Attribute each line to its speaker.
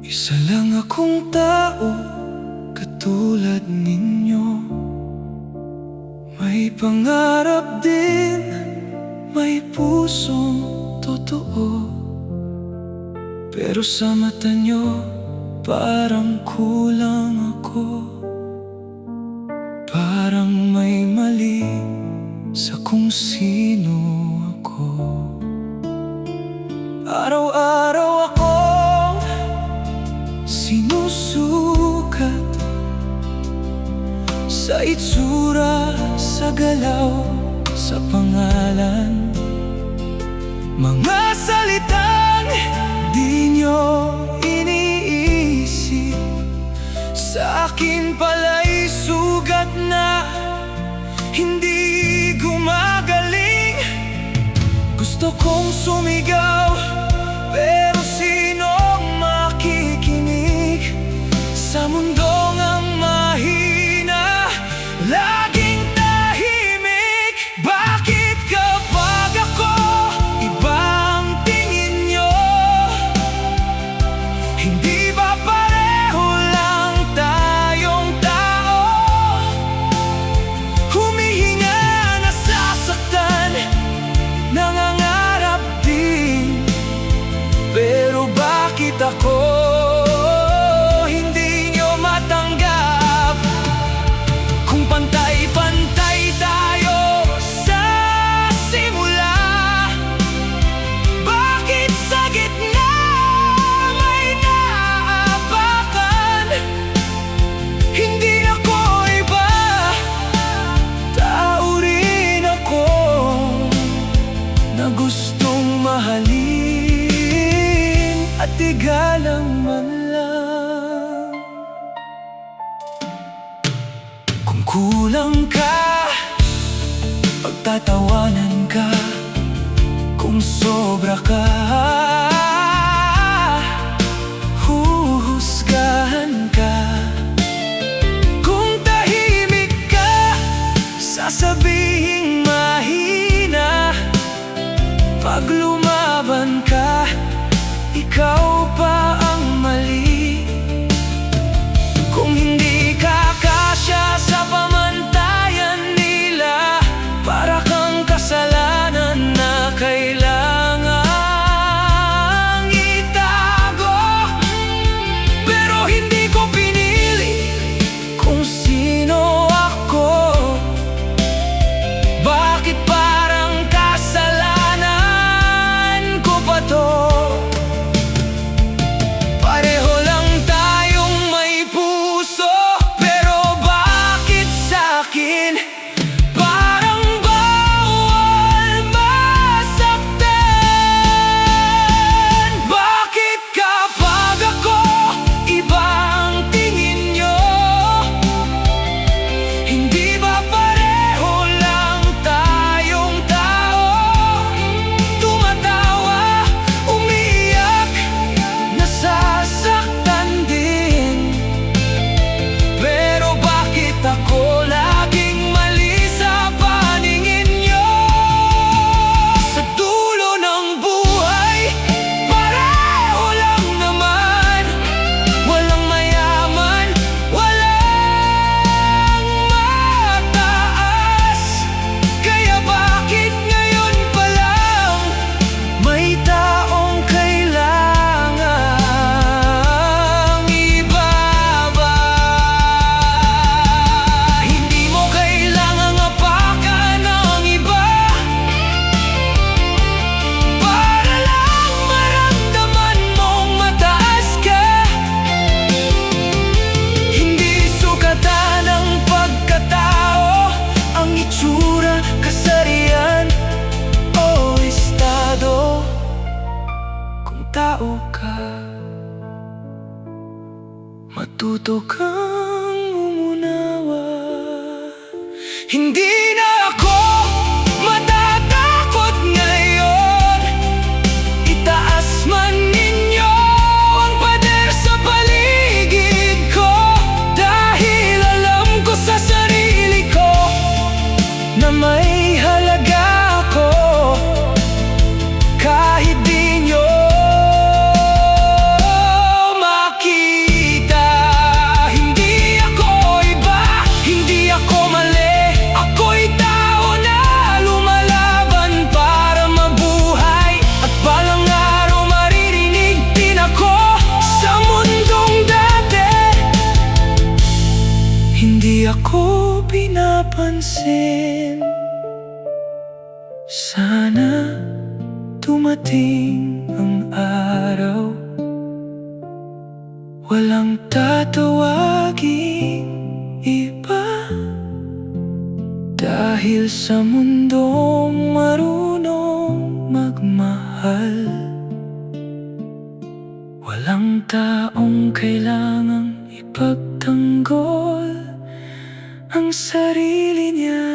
Speaker 1: Isa lang akong tao katulad ninyo, may pangarap din, may pusong totoo. Pero sa mata nyo, parang kulang ako. Parang may mali sa kung sino ako. Araw-araw akong sinusukat sa itsura, sa galaw, sa pangalan. Mga salitang di nyo iniisip, sa akin pala'y sugat na hindi gumagaling. Gusto kong sumigaw, pero sinong makikinig sa mundong ang mahina, laging tahimik? Bakit kapag ako iba ang tingin nyo? Hindi ba pareho lang tayong tao? Humihinga, nasasaktan, nangangarap din. Pero bakit ako hindi nyo matanggap? Kung pantay-pantay tayo sa simula, bakit sa gitna may naapakan? Hindi ako iba, tao rin ako na gustong mahalin at igalang man lang. Kung kulang ka, pagtatawanan ka. Kung sobra ka, huhusgahan ka. Kung tahimik ka, sasabihing mahina. Pag lumaban ka, ikaw pa ang mali. Kung hindi ka kasya sa pamantayan nila, para kang kasalanan na kailangang itago. Pero hindi ko pinili kung sino ako. Bakit parang kasalanan ko pa to? Pareho lang tayong may puso, pero bakit sa'kin parang bawal masaktan? Bakit kapag ako iba ang tingin nyo? Hindi ba pareho lang tayong tao? Tumatawa, umiiyak, nasasaktan din. Pero bakit ako laging mali sa paningin nyo? Sa dulo ng buhay, pareho lang naman. Walang mayaman, walang mataas. Kaya bakit ngayon pa lang may taong kailangang ibaba? Hindi mo kailangang apakan ng iba para lang maramdaman mong mataas ka. Hindi sukatan ang pagkatao, ang itsura, kasarian o estado. Kung tao ka, matuto kang umunawa. Hindi na ako matatakot ngayon. Itaas man ninyo ang pader sa paligid ko, dahil alam ko sa Di ako pinapansin. Sana dumating ang araw, walang tatawaging iba, dahil sa mundong marunong magmahal, walang taong kailangang ipagtanggol ang sarili niya.